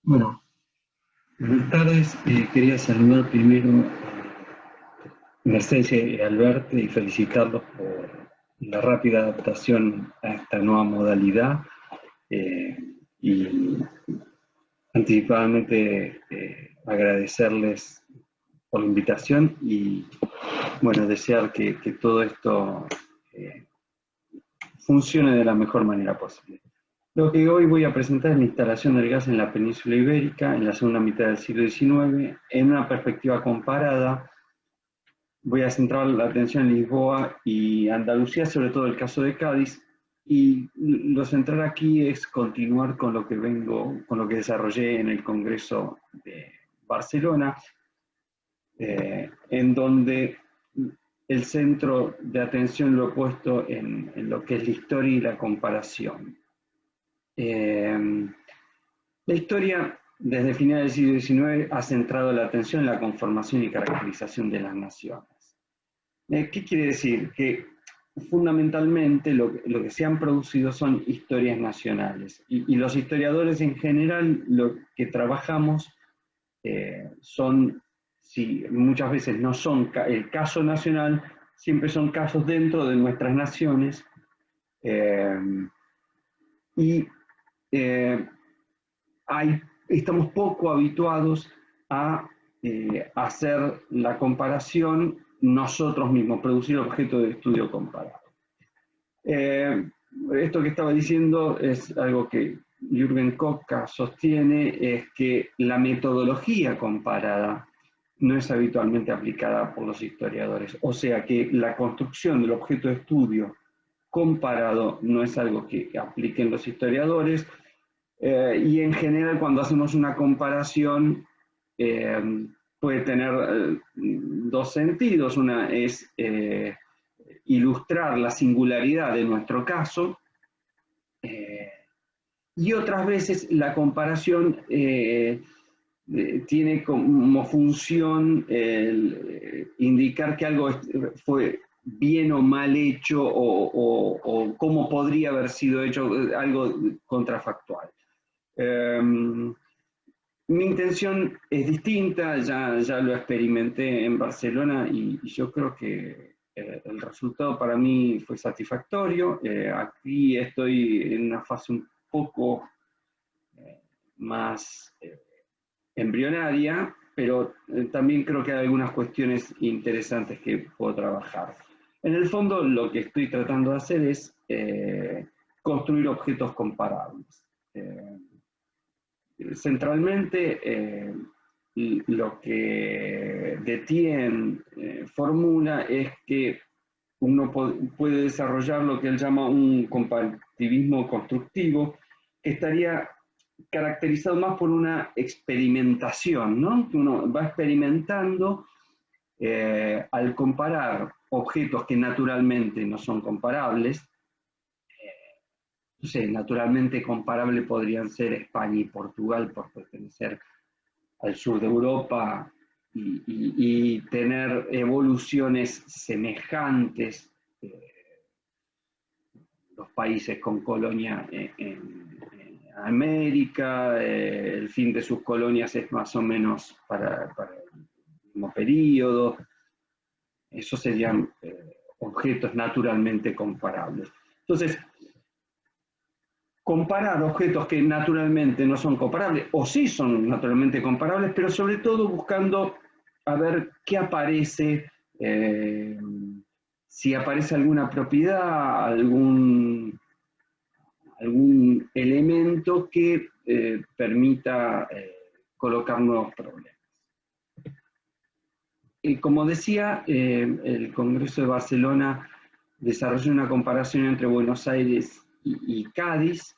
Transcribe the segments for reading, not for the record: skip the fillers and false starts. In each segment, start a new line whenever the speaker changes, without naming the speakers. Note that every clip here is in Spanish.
Bueno, buenas tardes. Quería saludar primero a Mercedes y a Alberto y felicitarlos por la rápida adaptación a esta nueva modalidad y anticipadamente agradecerles por la invitación y bueno, desear que todo esto funcione de la mejor manera posible. Lo que hoy voy a presentar es la instalación del gas en la península ibérica en la segunda mitad del siglo XIX en una perspectiva comparada. Voy a centrar la atención en Lisboa y Andalucía, sobre todo el caso de Cádiz, y lo central aquí es continuar con lo que desarrollé en el Congreso de Barcelona, en donde el centro de atención lo he puesto en lo que es la historia y la comparación. La historia, desde finales del siglo XIX, ha centrado la atención en la conformación y caracterización de las naciones. ¿Qué quiere decir? Que fundamentalmente lo que se han producido son historias nacionales y los historiadores en general lo que trabajamos son, si muchas veces no son el caso nacional, siempre son casos dentro de nuestras naciones y estamos poco habituados a hacer la comparación nosotros mismos, producir objeto de estudio comparado. Esto que estaba diciendo es algo que Jürgen Kotka sostiene, es que la metodología comparada no es habitualmente aplicada por los historiadores, o sea que la construcción del objeto de estudio comparado no es algo que apliquen los historiadores, y en general cuando hacemos una comparación puede tener dos sentidos. Una es ilustrar la singularidad de nuestro caso, y otras veces la comparación tiene como función indicar que algo fue bien o mal hecho o cómo podría haber sido hecho, algo contrafactual. Mi intención es distinta, ya lo experimenté en Barcelona y yo creo que el resultado para mí fue satisfactorio. Aquí estoy en una fase un poco más embrionaria, pero también creo que hay algunas cuestiones interesantes que puedo trabajar. En el fondo, lo que estoy tratando de hacer es construir objetos comparables. Centralmente, lo que Detienne formula es que uno puede desarrollar lo que él llama un comparativismo constructivo, que estaría caracterizado más por una experimentación, ¿no? Que uno va experimentando al comparar objetos que naturalmente no son comparables. No sé, naturalmente comparables podrían ser España y Portugal por pertenecer al sur de Europa y tener evoluciones semejantes, los países con colonia en América, el fin de sus colonias es más o menos para el mismo periodo. Esos serían objetos naturalmente comparables. Entonces, comparar objetos que naturalmente no son comparables, o sí son naturalmente comparables, pero sobre todo buscando a ver qué aparece, si aparece alguna propiedad, algún elemento que permita colocar nuevos problemas. Y como decía, el Congreso de Barcelona desarrolló una comparación entre Buenos Aires y Cádiz,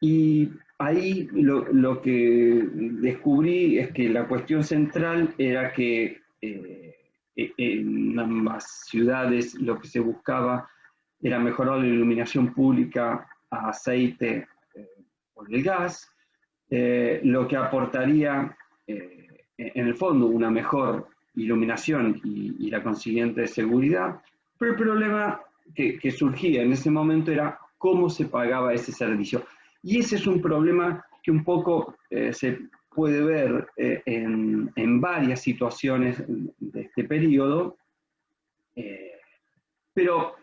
y ahí lo que descubrí es que la cuestión central era que en ambas ciudades lo que se buscaba era mejorar la iluminación pública a aceite por el gas, lo que aportaría en el fondo una mejor iluminación y la consiguiente seguridad, pero el problema que surgía en ese momento era cómo se pagaba ese servicio. Y ese es un problema que un poco se puede ver en varias situaciones de este periodo, pero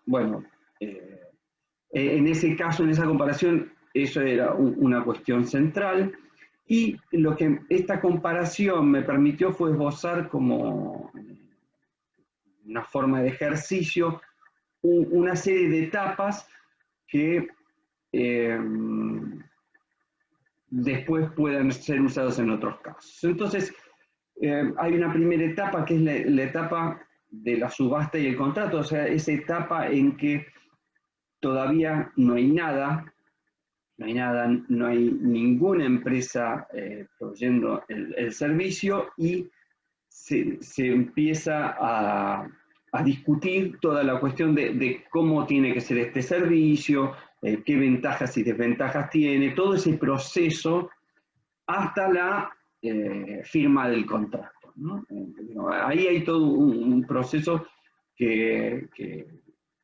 bueno, en ese caso, en esa comparación, eso era una cuestión central, y lo que esta comparación me permitió fue esbozar como una forma de ejercicio una serie de etapas que después puedan ser usados en otros casos. Entonces, hay una primera etapa que es la etapa de la subasta y el contrato, o sea, esa etapa en que todavía no hay nada, no hay ninguna empresa proveyendo el servicio, y se empieza a discutir toda la cuestión de cómo tiene que ser este servicio, qué ventajas y desventajas tiene, todo ese proceso hasta la firma del contrato, ¿no? Ahí hay todo un proceso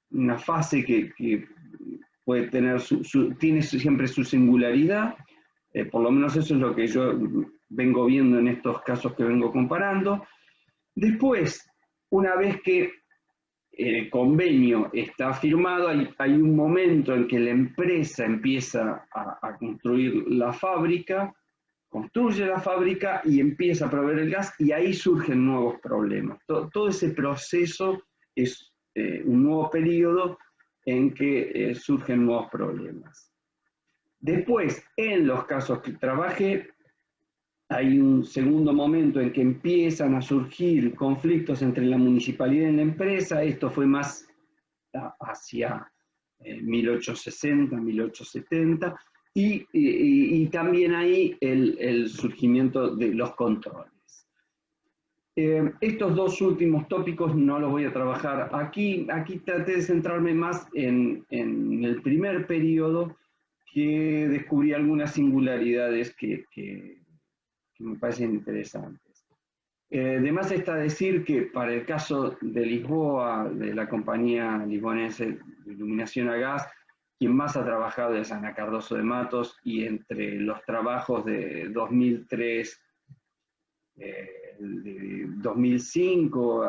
una fase que puede tener tiene siempre su singularidad, por lo menos eso es lo que yo vengo viendo en estos casos que vengo comparando. Después, una vez que el convenio está firmado, hay un momento en que la empresa empieza a construir la fábrica, construye la fábrica y empieza a proveer el gas, y ahí surgen nuevos problemas. Todo ese proceso es un nuevo periodo en que surgen nuevos problemas. Después, en los casos que trabajé, hay un segundo momento en que empiezan a surgir conflictos entre la municipalidad y la empresa. Esto fue más hacia 1860, 1870, y también ahí el surgimiento de los controles. Estos dos últimos tópicos no los voy a trabajar aquí. Aquí traté de centrarme más en el primer periodo, que descubrí algunas singularidades que me parecen interesantes. Además está decir que para el caso de Lisboa, de la compañía lisbonense de iluminación a gas, quien más ha trabajado es Ana Cardoso de Matos, y entre los trabajos de 2003, de 2005,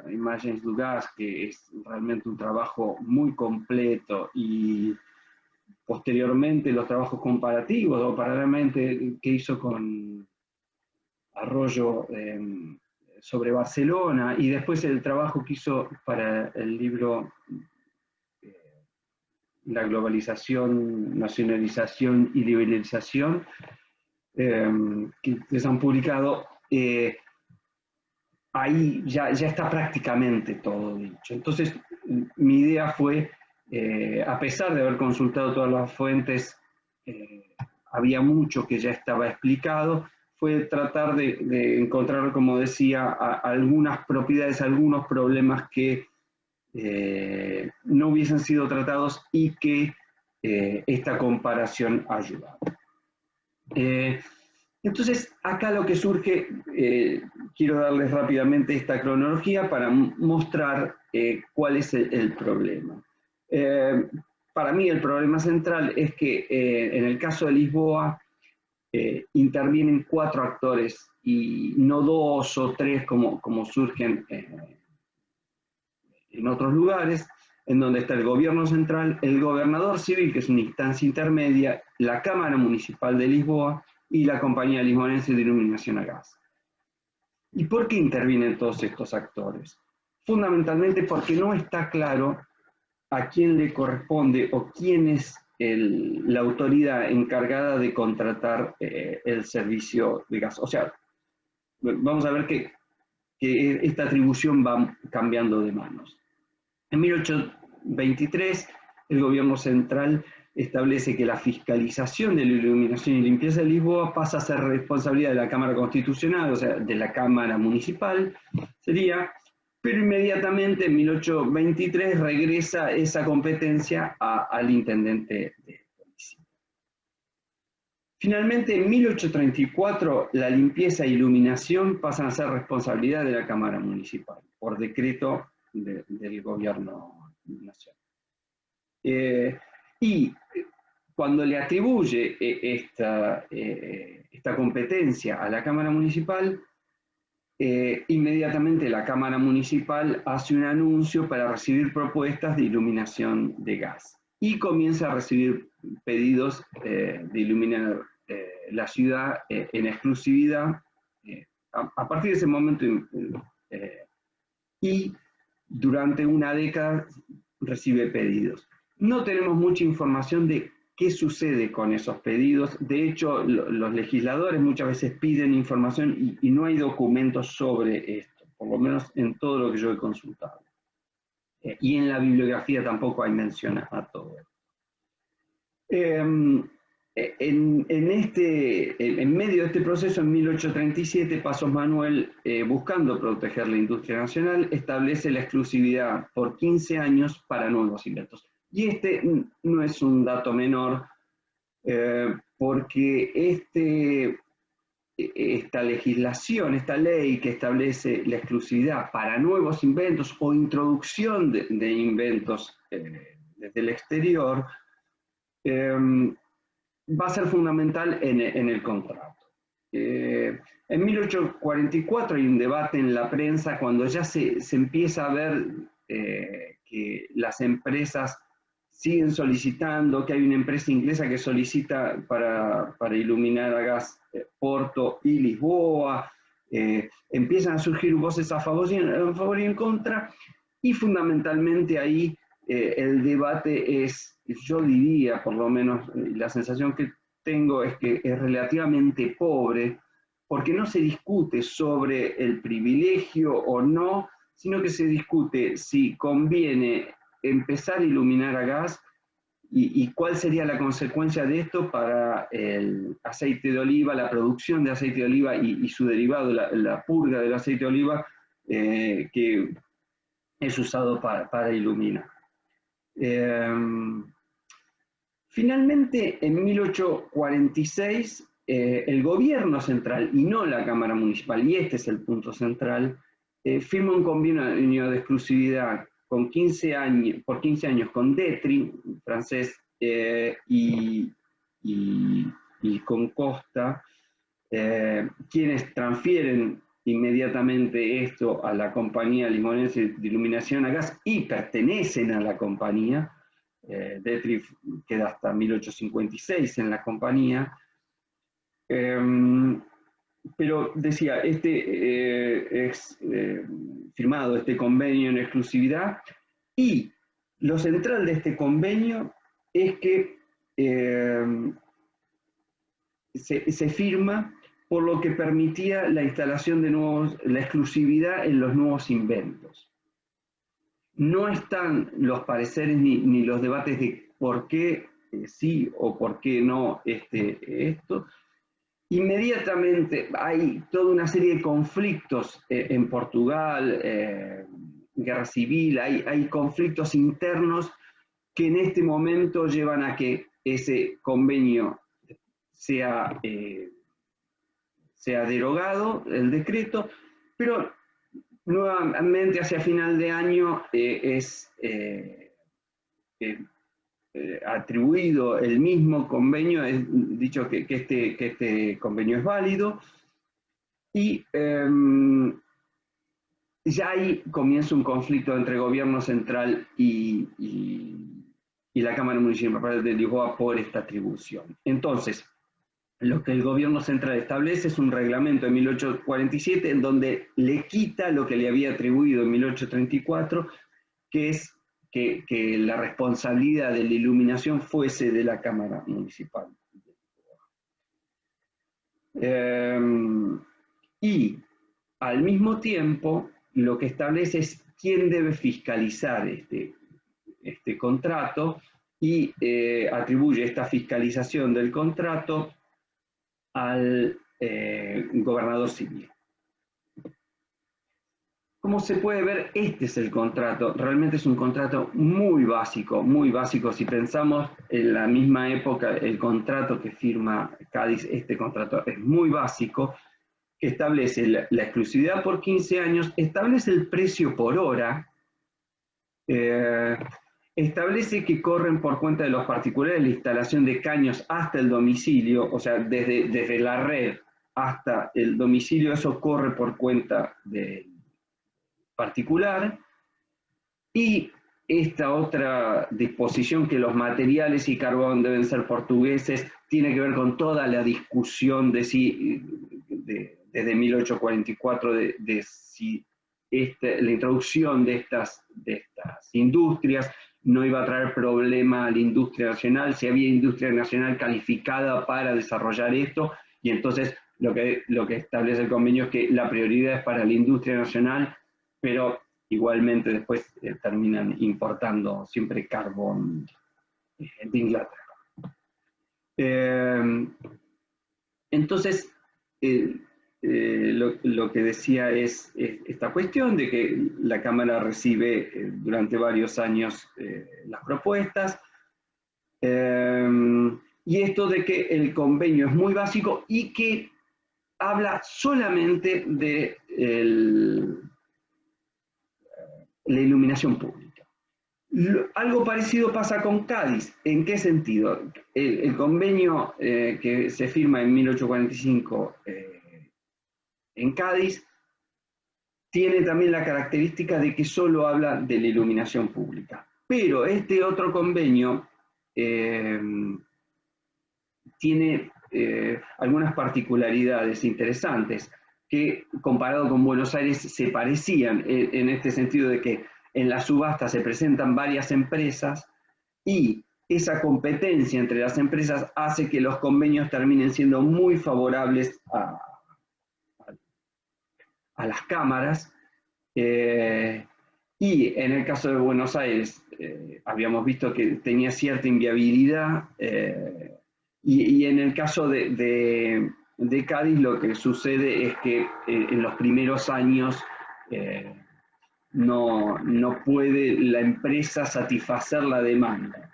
Imagens do Gas, que es realmente un trabajo muy completo, y posteriormente los trabajos comparativos, o paralelamente que hizo con Arroyo sobre Barcelona, y después el trabajo que hizo para el libro La globalización, nacionalización y liberalización, que se han publicado, ahí ya está prácticamente todo dicho. Entonces, mi idea fue, a pesar de haber consultado todas las fuentes, había mucho que ya estaba explicado, fue tratar de encontrar, como decía, algunas propiedades, algunos problemas que no hubiesen sido tratados, y que esta comparación ayuda. Entonces, acá lo que surge, quiero darles rápidamente esta cronología para mostrar cuál es el problema. Para mí el problema central es que en el caso de Lisboa intervienen 4 actores y no 2 o 3 como surgen en otros lugares, en donde está el gobierno central, el gobernador civil, que es una instancia intermedia, la Cámara Municipal de Lisboa y la Compañía Lisbonense de Iluminación a Gas. ¿Y por qué intervienen todos estos actores? Fundamentalmente porque no está claro a quién le corresponde o quién es la autoridad encargada de contratar el servicio de gas. O sea, vamos a ver que esta atribución va cambiando de manos. En 1823, el gobierno central establece que la fiscalización de la iluminación y limpieza de Lisboa pasa a ser responsabilidad de la Cámara Constitucional, o sea, de la Cámara Municipal, sería, pero inmediatamente en 1823 regresa esa competencia al intendente de policía. Finalmente, en 1834, la limpieza e iluminación pasan a ser responsabilidad de la Cámara Municipal, por decreto del gobierno nacional. Y cuando le atribuye esta competencia a la Cámara Municipal, inmediatamente la Cámara Municipal hace un anuncio para recibir propuestas de iluminación de gas y comienza a recibir pedidos de iluminar la ciudad en exclusividad a partir de ese momento y durante una década recibe pedidos. No tenemos mucha información de qué sucede con esos pedidos. De hecho, los legisladores muchas veces piden información y no hay documentos sobre esto, por lo menos en todo lo que yo he consultado. Y en la bibliografía tampoco hay mención a todo esto. En medio de este proceso, en 1837, Pasos Manuel, buscando proteger la industria nacional, establece la exclusividad por 15 años para nuevos inventos. Y este no es un dato menor, porque esta legislación, esta ley que establece la exclusividad para nuevos inventos o introducción de inventos desde el exterior, va a ser fundamental en el contrato. En 1844 hay un debate en la prensa cuando ya se empieza a ver que las empresas siguen solicitando, que hay una empresa inglesa que solicita para iluminar a gas Porto y Lisboa, empiezan a surgir voces a favor y en contra, y fundamentalmente ahí el debate es, yo diría, por lo menos la sensación que tengo es que es relativamente pobre, porque no se discute sobre el privilegio o no, sino que se discute si conviene empezar a iluminar a gas y cuál sería la consecuencia de esto para el aceite de oliva, la producción de aceite de oliva y su derivado, la purga del aceite de oliva, que es usado para iluminar. Finalmente, en 1846, el gobierno central, y no la Cámara Municipal, y este es el punto central, firma un convenio de exclusividad por 15 años con Detri, francés, y con Costa, quienes transfieren inmediatamente esto a la compañía limonense de iluminación a gas y pertenecen a la compañía. Detri queda hasta 1856 en la compañía. Pero decía, es firmado este convenio en exclusividad, y lo central de este convenio es que se firma por lo que permitía la instalación de la exclusividad en los nuevos inventos. No están los pareceres ni los debates de por qué sí o por qué no esto. Inmediatamente hay toda una serie de conflictos en Portugal, guerra civil, hay conflictos internos que en este momento llevan a que ese convenio sea derogado, el decreto, pero nuevamente hacia final de año es atribuido el mismo convenio, es dicho que este convenio es válido, y ya ahí comienza un conflicto entre gobierno central y la Cámara Municipal de Lisboa por esta atribución. Entonces, lo que el gobierno central establece es un reglamento de 1847 en donde le quita lo que le había atribuido en 1834, que es que la responsabilidad de la iluminación fuese de la Cámara Municipal. Y al mismo tiempo lo que establece es quién debe fiscalizar este contrato y atribuye esta fiscalización del contrato al gobernador civil. Como se puede ver, este es el contrato. Realmente es un contrato muy básico, muy básico. Si pensamos en la misma época, el contrato que firma Cádiz, este contrato es muy básico, que establece la exclusividad por 15 años, establece el precio por hora, establece que corren por cuenta de los particulares la instalación de caños hasta el domicilio, o sea, desde la red hasta el domicilio, eso corre por cuenta del particular. Y esta otra disposición, que los materiales y carbón deben ser portugueses, tiene que ver con toda la discusión de si, desde 1844, de si la introducción de estas industrias no iba a traer problema a la industria nacional, si había industria nacional calificada para desarrollar esto, y entonces lo que establece el convenio es que la prioridad es para la industria nacional, pero igualmente después terminan importando siempre carbón de Inglaterra. Entonces, lo que decía es esta cuestión de que la Cámara recibe durante varios años las propuestas, y esto de que el convenio es muy básico y que habla solamente de la iluminación pública. Algo parecido pasa con Cádiz. ¿En qué sentido? El convenio que se firma en 1845 en Cádiz tiene también la característica de que solo habla de la iluminación pública. Pero este otro convenio tiene algunas particularidades interesantes que, comparado con Buenos Aires, se parecían en este sentido de que en la subasta se presentan varias empresas y esa competencia entre las empresas hace que los convenios terminen siendo muy favorables a las cámaras. Y en el caso de Buenos Aires, habíamos visto que tenía cierta inviabilidad, y en el caso de Cádiz lo que sucede es que en los primeros años no puede la empresa satisfacer la demanda.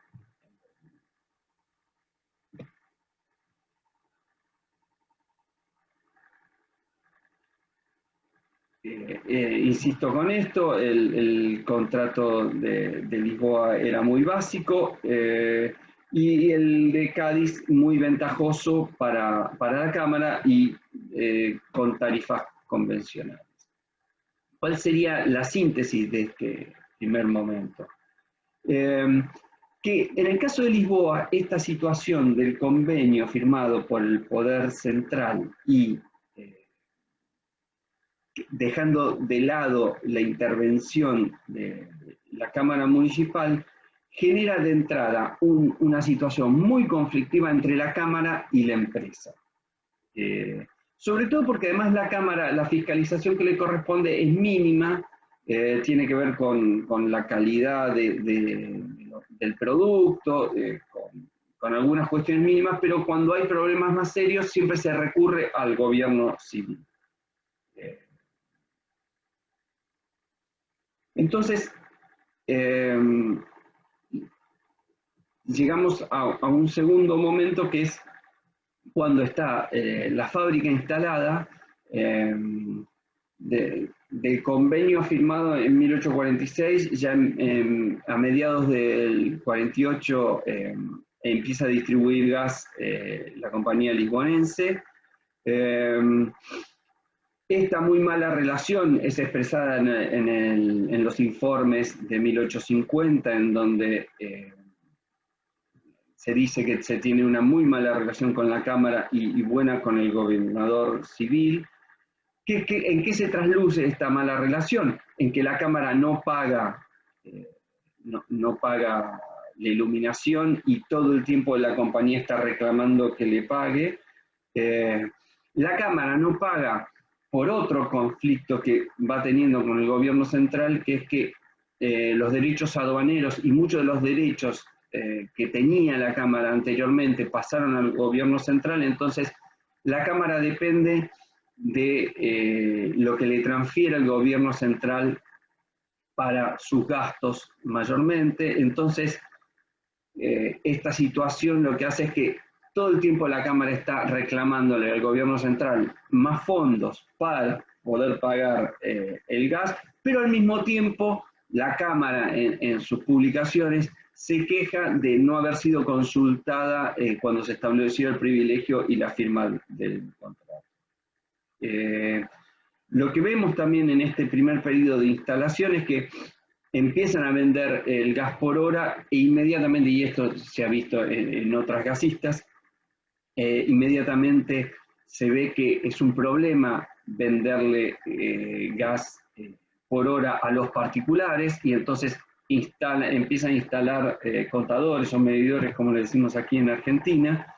Insisto con esto, el contrato de Lisboa era muy básico, y el de Cádiz muy ventajoso para la Cámara y con tarifas convencionales. ¿Cuál sería la síntesis de este primer momento? Que en el caso de Lisboa, esta situación del convenio firmado por el Poder Central y dejando de lado la intervención de la Cámara Municipal, genera de entrada una situación muy conflictiva entre la Cámara y la empresa. Sobre todo porque además la Cámara, la fiscalización que le corresponde es mínima, tiene que ver con la calidad del producto, con algunas cuestiones mínimas, pero cuando hay problemas más serios siempre se recurre al gobierno civil. Entonces, llegamos a un segundo momento, que es cuando está la fábrica instalada, del convenio firmado en 1846, ya a mediados del 48 empieza a distribuir gas la compañía lisbonense. Esta muy mala relación es expresada en los informes de 1850, en donde se dice que se tiene una muy mala relación con la Cámara y buena con el gobernador civil. ¿En qué se trasluce esta mala relación? En que la Cámara no paga la iluminación y todo el tiempo la compañía está reclamando que le pague. La Cámara no paga por otro conflicto que va teniendo con el gobierno central, que es que los derechos aduaneros y muchos de los derechos que tenía la Cámara anteriormente pasaron al gobierno central. Entonces la Cámara depende de lo que le transfiere el gobierno central para sus gastos mayormente. Entonces esta situación lo que hace es que todo el tiempo la Cámara está reclamándole al gobierno central más fondos para poder pagar el gas, pero al mismo tiempo la Cámara en sus publicaciones se queja de no haber sido consultada cuando se estableció el privilegio y la firma del contrato. Lo que vemos también en este primer periodo de instalación es que empiezan a vender el gas por hora e inmediatamente, y esto se ha visto en otras gasistas, inmediatamente se ve que es un problema venderle gas por hora a los particulares y entonces empiezan a instalar contadores o medidores, como le decimos aquí en Argentina,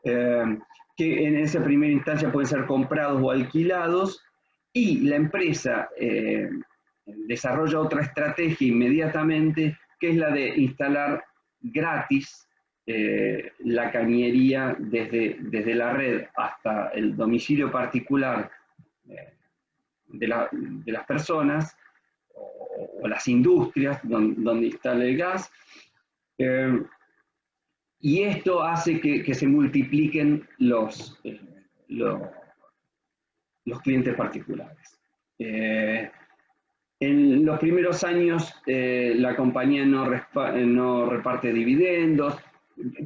que en esa primera instancia pueden ser comprados o alquilados, y la empresa desarrolla otra estrategia inmediatamente, que es la de instalar gratis la cañería desde la red hasta el domicilio particular de las personas o las industrias donde instala el gas. Y esto hace que se multipliquen los clientes particulares. En los primeros años la compañía no reparte dividendos,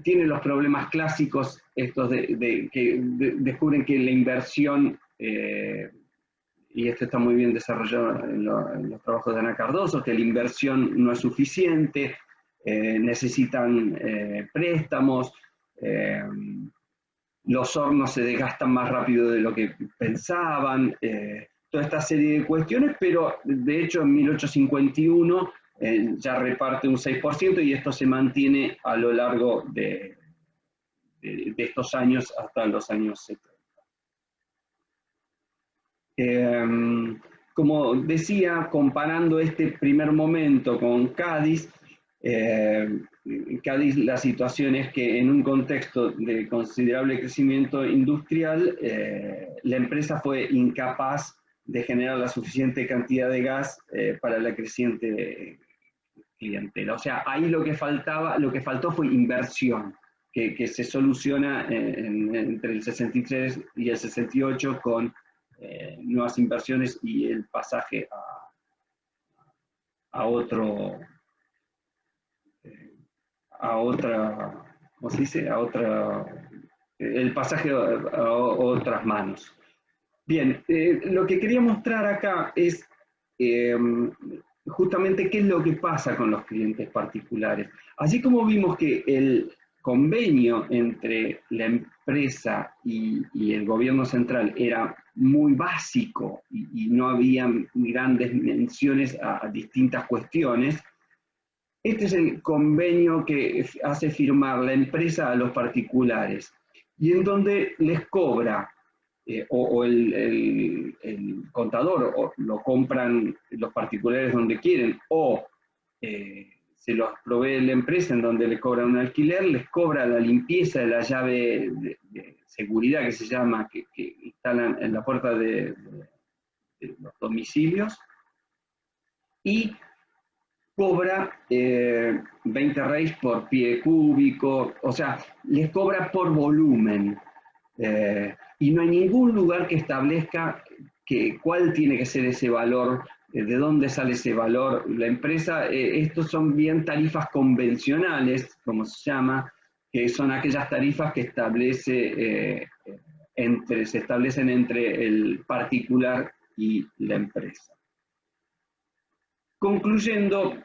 tiene los problemas clásicos estos que descubren que la inversión, y esto está muy bien desarrollado en los trabajos de Ana Cardoso, que la inversión no es suficiente, necesitan préstamos, los hornos se desgastan más rápido de lo que pensaban, toda esta serie de cuestiones, pero de hecho en 1851 ya reparte un 6% y esto se mantiene a lo largo de estos años hasta los años 70. Como decía, comparando este primer momento con Cádiz, Cádiz la situación es que en un contexto de considerable crecimiento industrial, la empresa fue incapaz de generar la suficiente cantidad de gas para la creciente clientela. O sea, ahí lo que faltó fue inversión, que se soluciona entre el 63 y el 68 con nuevas inversiones y el pasaje a otra, ¿cómo se dice? El pasaje a otras manos. Bien, lo que quería mostrar acá es justamente qué es lo que pasa con los clientes particulares. Así como vimos que el convenio entre la empresa y el gobierno central era muy básico y no había grandes menciones a distintas cuestiones, este es el convenio que hace firmar la empresa a los particulares y en donde les cobra o el contador, o lo compran los particulares donde quieren, o se los provee la empresa en donde le cobran un alquiler, les cobra la limpieza de la llave de seguridad que se llama, que instalan en la puerta de los domicilios, y cobra 20 reis por pie cúbico, o sea, les cobra por volumen. Y no hay ningún lugar que establezca cuál tiene que ser ese valor, de dónde sale ese valor. La empresa, estos son bien tarifas convencionales, como se llama, que son aquellas tarifas que se establecen entre el particular y la empresa. Concluyendo,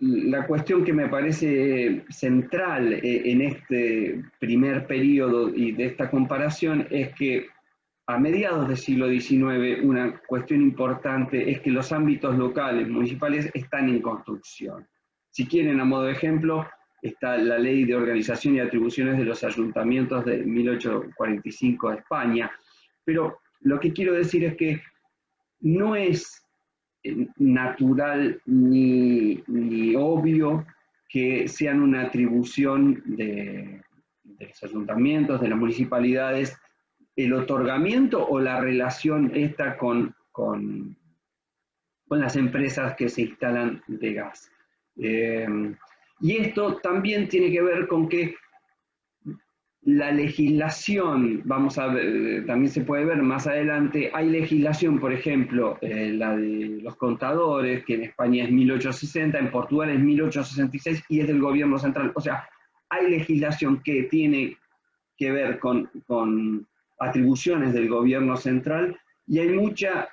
la cuestión que me parece central en este primer periodo y de esta comparación es que a mediados del siglo XIX una cuestión importante es que los ámbitos locales, municipales, están en construcción. Si quieren, a modo de ejemplo, está la Ley de Organización y Atribuciones de los Ayuntamientos de 1845 de España, pero lo que quiero decir es que no es natural ni obvio que sean una atribución de los ayuntamientos, de las municipalidades, el otorgamiento o la relación esta con las empresas que se instalan de gas. Y esto también tiene que ver con que la legislación, vamos a ver, también se puede ver más adelante, hay legislación, por ejemplo, la de los contadores, que en España es 1860, en Portugal es 1866 y es del gobierno central. O sea, hay legislación que tiene que ver con atribuciones del gobierno central y hay mucha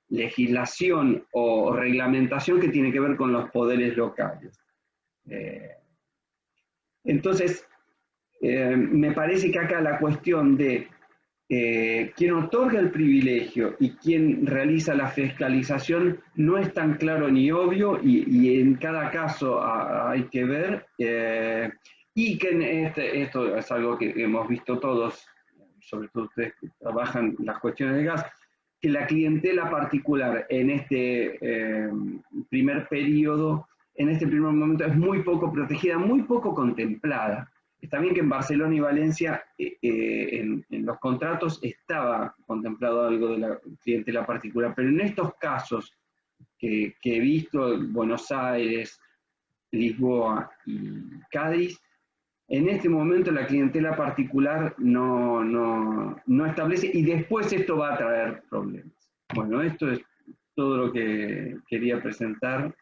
legislación o reglamentación que tiene que ver con los poderes locales. Entonces, me parece que acá la cuestión de quien otorga el privilegio y quien realiza la fiscalización no es tan claro ni obvio y en cada caso hay que ver y que esto es algo que hemos visto todos, sobre todo ustedes que trabajan las cuestiones de gas, que la clientela particular en este primer periodo, en este primer momento es muy poco protegida, muy poco contemplada. Está bien que en Barcelona y Valencia en los contratos estaba contemplado algo de la clientela particular, pero en estos casos que he visto, Buenos Aires, Lisboa y Cádiz, en este momento la clientela particular no establece y después esto va a traer problemas. Bueno, esto es todo lo que quería presentar.